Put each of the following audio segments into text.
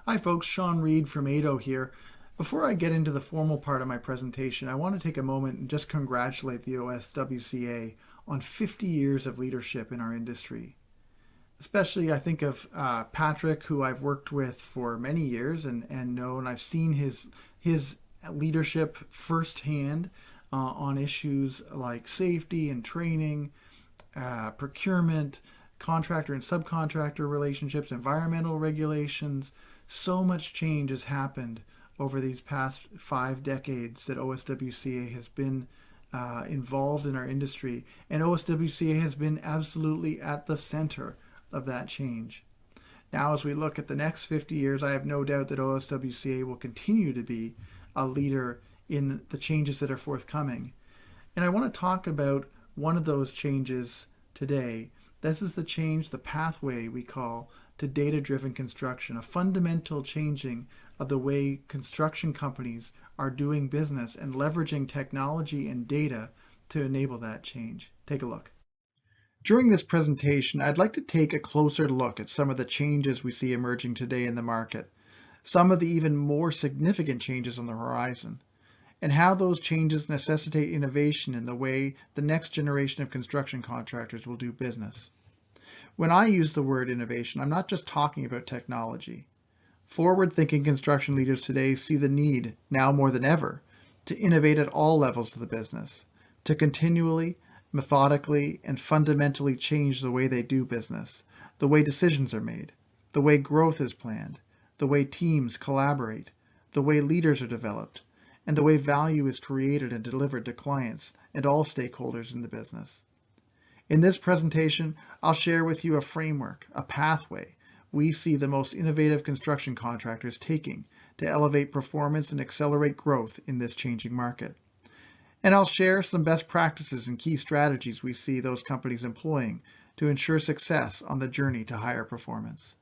Hi folks, Sean Reid from AEDO here. Before I get into the formal part of my presentation, I want to take a moment and just congratulate the OSWCA on 50 years of leadership in our industry. Especially, I think of Patrick, who I've worked with for many years and know, and I've seen his leadership firsthand on issues like safety and training, procurement, contractor and subcontractor relationships, environmental regulations. So much change has happened over these past 5 decades that OSWCA has been involved in our industry, and OSWCA has been absolutely at the center of that change. Now, as we look at the next 50 years, I have no doubt that OSWCA will continue to be a leader in the changes that are forthcoming. And I want to talk about one of those changes today. This is the change, the pathway we call to data-driven construction, a fundamental changing of the way construction companies are doing business and leveraging technology and data to enable that change. Take a look. During this presentation, I'd like to take a closer look at some of the changes we see emerging today in the market, some of the even more significant changes on the horizon, and how those changes necessitate innovation in the way the next generation of construction contractors will do business. When I use the word innovation, I'm not just talking about technology. Forward-thinking construction leaders today see the need, now more than ever, to innovate at all levels of the business, to continually, methodically, and fundamentally change the way they do business, the way decisions are made, the way growth is planned, the way teams collaborate, the way leaders are developed, and the way value is created and delivered to clients and all stakeholders in the business. In this presentation, I'll share with you a framework, a pathway we see the most innovative construction contractors taking to elevate performance and accelerate growth in this changing market. And I'll share some best practices and key strategies we see those companies employing to ensure success on the journey to higher performance.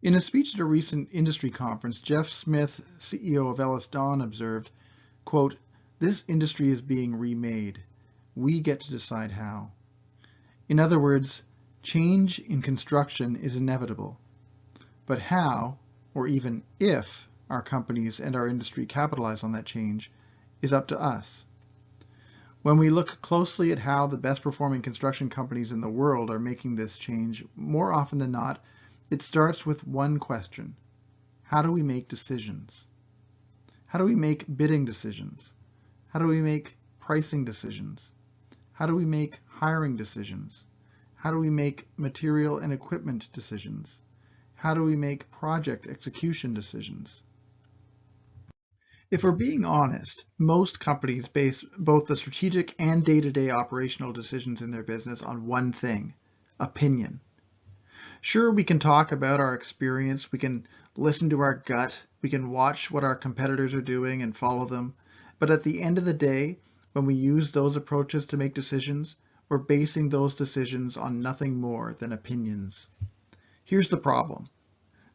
In a speech at a recent industry conference, Jeff Smith, CEO of Ellis Dawn, observed, quote, "This industry is being remade. We get to decide how." In other words, change in construction is inevitable. But how, or even if, our companies and our industry capitalize on that change is up to us. When we look closely at how the best performing construction companies in the world are making this change, more often than not, it starts with one question. How do we make decisions? How do we make bidding decisions? How do we make pricing decisions? How do we make hiring decisions? How do we make material and equipment decisions? How do we make project execution decisions? If we're being honest, most companies base both the strategic and day-to-day operational decisions in their business on one thing: opinion. Sure, we can talk about our experience, we can listen to our gut, we can watch what our competitors are doing and follow them, but at the end of the day, when we use those approaches to make decisions, we're basing those decisions on nothing more than opinions. Here's the problem.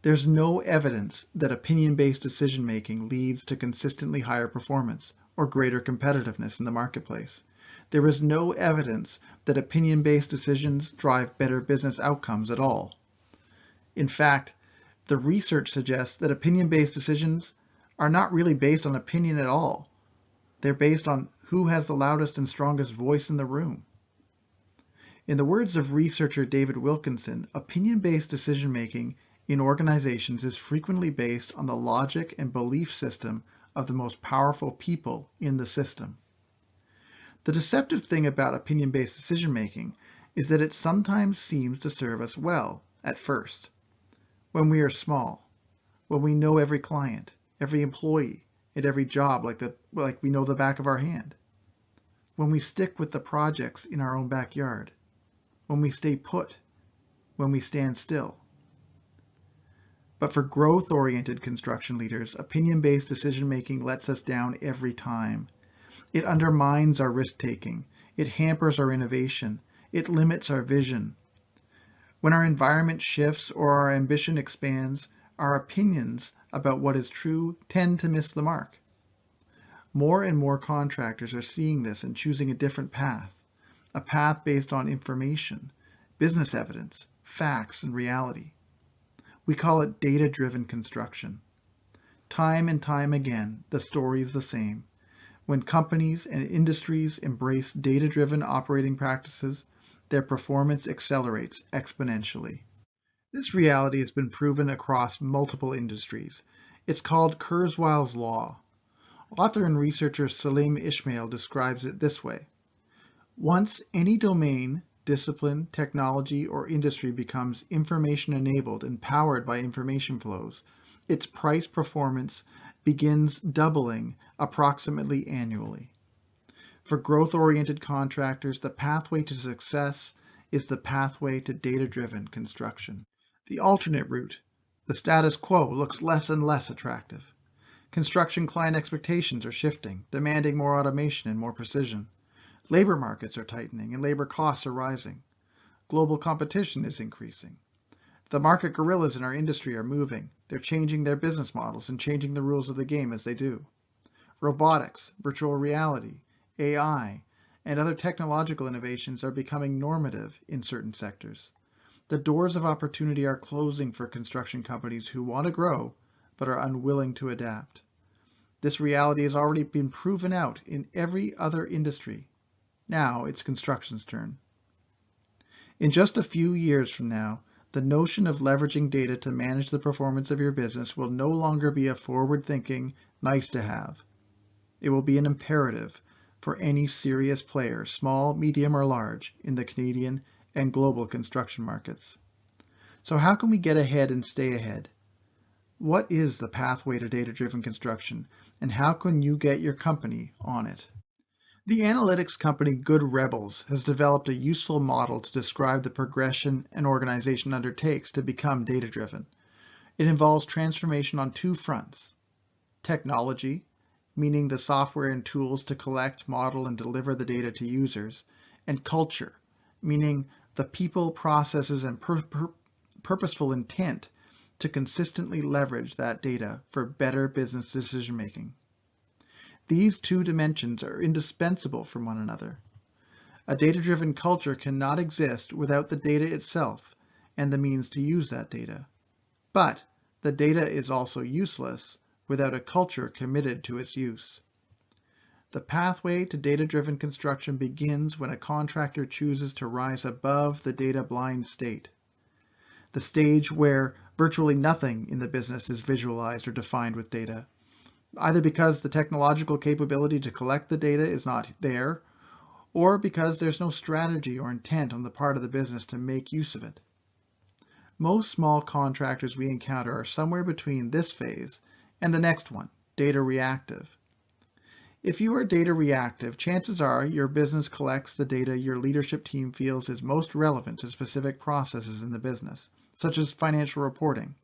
There's no evidence that opinion-based decision-making leads to consistently higher performance or greater competitiveness in the marketplace. There is no evidence that opinion-based decisions drive better business outcomes at all. In fact, the research suggests that opinion-based decisions are not really based on opinion at all. They're based on who has the loudest and strongest voice in the room. In the words of researcher David Wilkinson, opinion-based decision-making in organizations is frequently based on the logic and belief system of the most powerful people in the system. The deceptive thing about opinion-based decision-making is that it sometimes seems to serve us well at first. When we are small, when we know every client, every employee, and every job like we know the back of our hand. When we stick with the projects in our own backyard. When we stay put. When we stand still. But for growth-oriented construction leaders, opinion-based decision-making lets us down every time. It undermines our risk-taking. It hampers our innovation. It limits our vision. When our environment shifts or our ambition expands, our opinions about what is true tend to miss the mark. More and more contractors are seeing this and choosing a different path, a path based on information, business evidence, facts, and reality. We call it data-driven construction. Time and time again, the story is the same. When companies and industries embrace data-driven operating practices, their performance accelerates exponentially. This reality has been proven across multiple industries. It's called Kurzweil's law. Author and researcher Salim Ismail describes it this way. Once any domain, discipline, technology, or industry becomes information-enabled and powered by information flows, its price performance begins doubling approximately annually. For growth-oriented contractors, the pathway to success is the pathway to data-driven construction. The alternate route, the status quo, looks less and less attractive. Construction client expectations are shifting, demanding more automation and more precision. Labor markets are tightening and labor costs are rising. Global competition is increasing. The market gorillas in our industry are moving. They're changing their business models and changing the rules of the game as they do. Robotics, virtual reality, AI, and other technological innovations are becoming normative in certain sectors. The doors of opportunity are closing for construction companies who want to grow but are unwilling to adapt. This reality has already been proven out in every other industry. Now it's construction's turn. In just a few years from now, the notion of leveraging data to manage the performance of your business will no longer be a forward-thinking, nice-to-have. It will be an imperative for any serious player, small, medium, or large, in the Canadian and global construction markets. So how can we get ahead and stay ahead? What is the pathway to data-driven construction, and how can you get your company on it? The analytics company Good Rebels has developed a useful model to describe the progression an organization undertakes to become data-driven. It involves transformation on two fronts. Technology, meaning the software and tools to collect, model, and deliver the data to users, and culture, meaning the people, processes, and purposeful intent to consistently leverage that data for better business decision-making. These two dimensions are indispensable from one another. A data-driven culture cannot exist without the data itself and the means to use that data. But the data is also useless without a culture committed to its use. The pathway to data-driven construction begins when a contractor chooses to rise above the data-blind state, the stage where virtually nothing in the business is visualized or defined with data, either because the technological capability to collect the data is not there, or because there's no strategy or intent on the part of the business to make use of it. Most small contractors we encounter are somewhere between this phase and the next one, data reactive. If you are data reactive, chances are your business collects the data your leadership team feels is most relevant to specific processes in the business, such as financial reporting.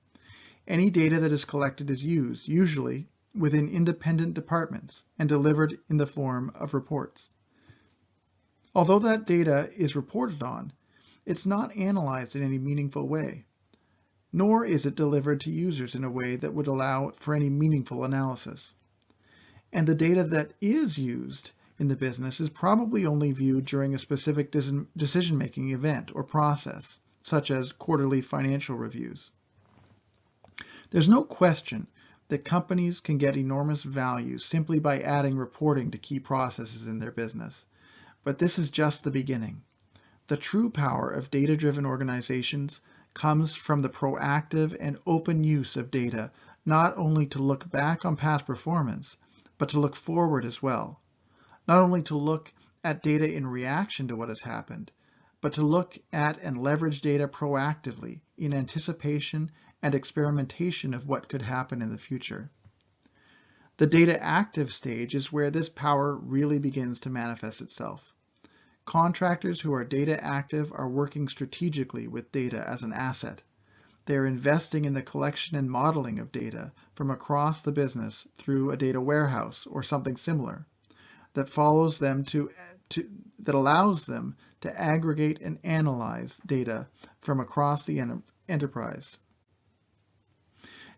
Any data that is collected is used, usually within independent departments, and delivered in the form of reports. Although that data is reported on, it's not analyzed in any meaningful way, nor is it delivered to users in a way that would allow for any meaningful analysis. And the data that is used in the business is probably only viewed during a specific decision-making event or process, such as quarterly financial reviews. There's no question that companies can get enormous value simply by adding reporting to key processes in their business. But this is just the beginning. The true power of data-driven organizations comes from the proactive and open use of data, not only to look back on past performance, but to look forward as well. Not only to look at data in reaction to what has happened, but to look at and leverage data proactively in anticipation and experimentation of what could happen in the future. The data active stage is where this power really begins to manifest itself. Contractors who are data active are working strategically with data as an asset. They are investing in the collection and modeling of data from across the business through a data warehouse or something similar that allows them to aggregate and analyze data from across the enterprise.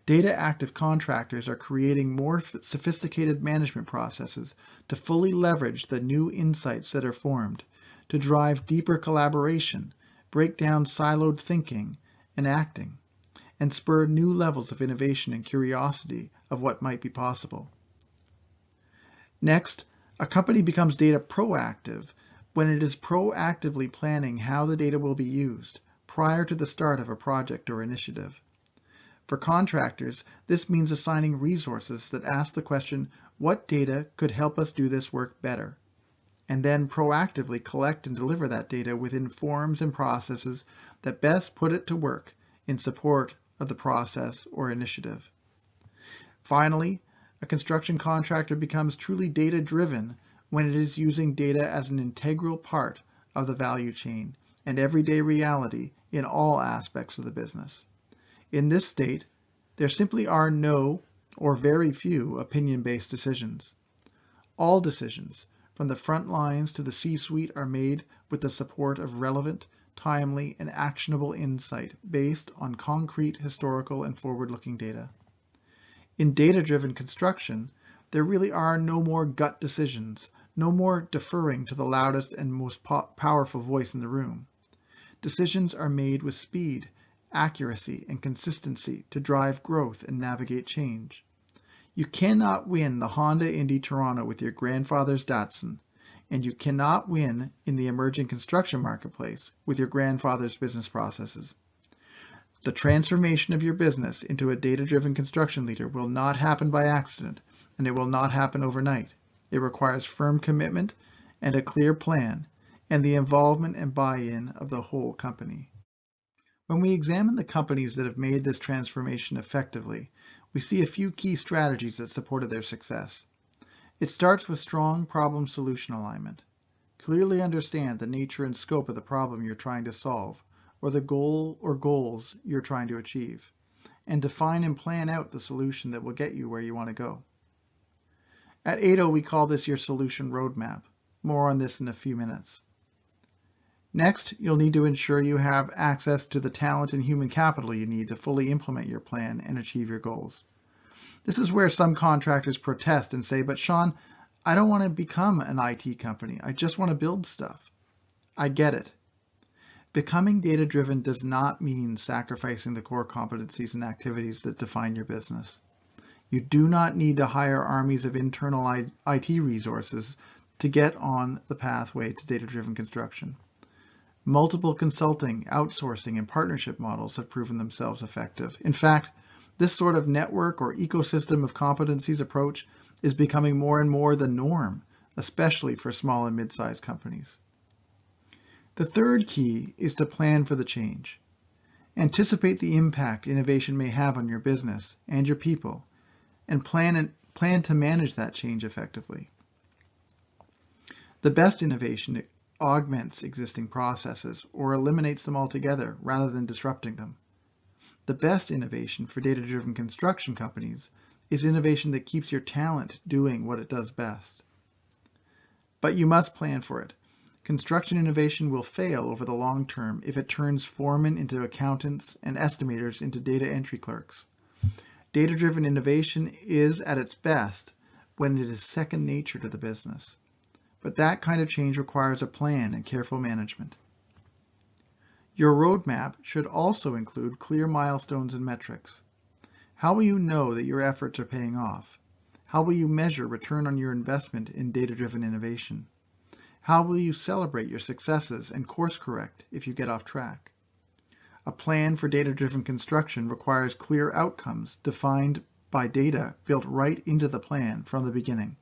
Data active contractors are creating more sophisticated management processes to fully leverage the new insights that are formed, to drive deeper collaboration, break down siloed thinking and acting, and spur new levels of innovation and curiosity of what might be possible. Next, a company becomes data proactive when it is proactively planning how the data will be used prior to the start of a project or initiative. For contractors, this means assigning resources that ask the question, what data could help us do this work better? And then proactively collect and deliver that data within forms and processes that best put it to work in support of the process or initiative. Finally, a construction contractor becomes truly data-driven when it is using data as an integral part of the value chain and everyday reality in all aspects of the business. In this state, there simply are no or very few opinion-based decisions. All decisions, from the front lines to the C-suite, are made with the support of relevant, timely, and actionable insight based on concrete, historical, and forward-looking data. In data-driven construction, there really are no more gut decisions, no more deferring to the loudest and most powerful voice in the room. Decisions are made with speed, accuracy, and consistency to drive growth and navigate change. You cannot win the Honda Indy Toronto with your grandfather's Datsun, and you cannot win in the emerging construction marketplace with your grandfather's business processes. The transformation of your business into a data-driven construction leader will not happen by accident, and it will not happen overnight. It requires firm commitment and a clear plan, and the involvement and buy-in of the whole company. When we examine the companies that have made this transformation effectively, we see a few key strategies that supported their success. It starts with strong problem-solution alignment. Clearly understand the nature and scope of the problem you're trying to solve, or the goal or goals you're trying to achieve, and define and plan out the solution that will get you where you want to go. At AEDO, we call this your solution roadmap. More on this in a few minutes. Next, you'll need to ensure you have access to the talent and human capital you need to fully implement your plan and achieve your goals. This is where some contractors protest and say, but Sean, I don't want to become an IT company. I just want to build stuff. I get it. Becoming data-driven does not mean sacrificing the core competencies and activities that define your business. You do not need to hire armies of internal IT resources to get on the pathway to data-driven construction. Multiple consulting, outsourcing, and partnership models have proven themselves effective. In fact, this sort of network or ecosystem of competencies approach is becoming more and more the norm, especially for small and mid-sized companies. The third key is to plan for the change. Anticipate the impact innovation may have on your business and your people, and plan to manage that change effectively. The best innovation augments existing processes or eliminates them altogether rather than disrupting them. The best innovation for data-driven construction companies is innovation that keeps your talent doing what it does best. But you must plan for it. Construction innovation will fail over the long term if it turns foremen into accountants and estimators into data entry clerks. Data-driven innovation is at its best when it is second nature to the business. But that kind of change requires a plan and careful management. Your roadmap should also include clear milestones and metrics. How will you know that your efforts are paying off? How will you measure return on your investment in data-driven innovation? How will you celebrate your successes and course correct if you get off track? A plan for data-driven construction requires clear outcomes defined by data built right into the plan from the beginning.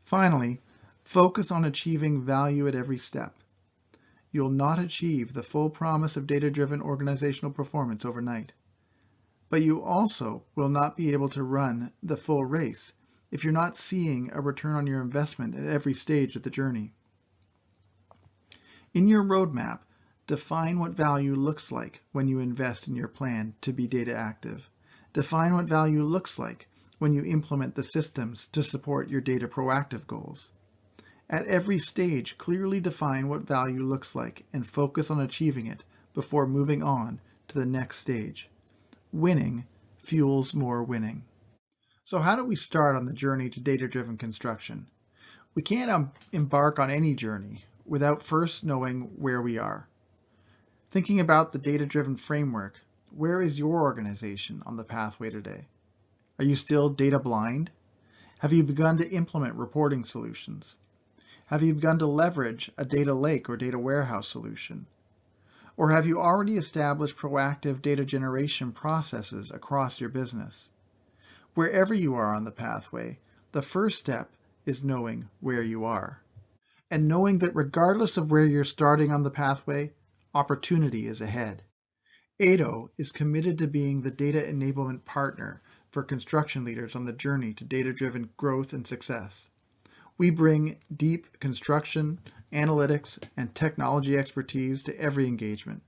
Finally, focus on achieving value at every step. You'll not achieve the full promise of data-driven organizational performance overnight. But you also will not be able to run the full race if you're not seeing a return on your investment at every stage of the journey. In your roadmap, define what value looks like when you invest in your plan to be data active. Define what value looks like when you implement the systems to support your data proactive goals. At every stage, clearly define what value looks like and focus on achieving it before moving on to the next stage. Winning fuels more winning. So how do we start on the journey to data-driven construction? We can't embark on any journey without first knowing where we are. Thinking about the data-driven framework, Where is your organization on the pathway today? Are you still data blind? Have you begun to implement reporting solutions? Have you begun to leverage a data lake or data warehouse solution? Or have you already established proactive data generation processes across your business? Wherever you are on the pathway, the first step is knowing where you are. And knowing that regardless of where you're starting on the pathway, opportunity is ahead. AEDO is committed to being the data enablement partner for construction leaders on the journey to data-driven growth and success. We bring deep construction, analytics, and technology expertise to every engagement.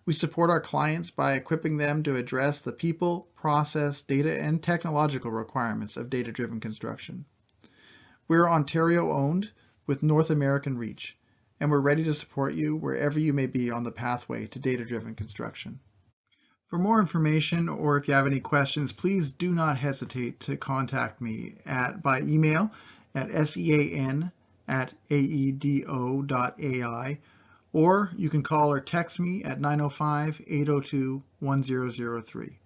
We support our clients by equipping them to address the people, process, data, and technological requirements of data-driven construction. We're Ontario-owned with North American reach, and we're ready to support you wherever you may be on the pathway to data-driven construction. For more information, or if you have any questions, please do not hesitate to contact me by email at sean@aedo.ai, or you can call or text me at 905-802-1003.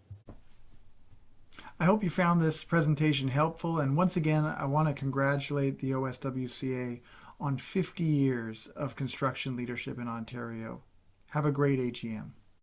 I hope you found this presentation helpful, and once again, I want to congratulate the OSWCA on 50 years of construction leadership in Ontario. Have a great AGM.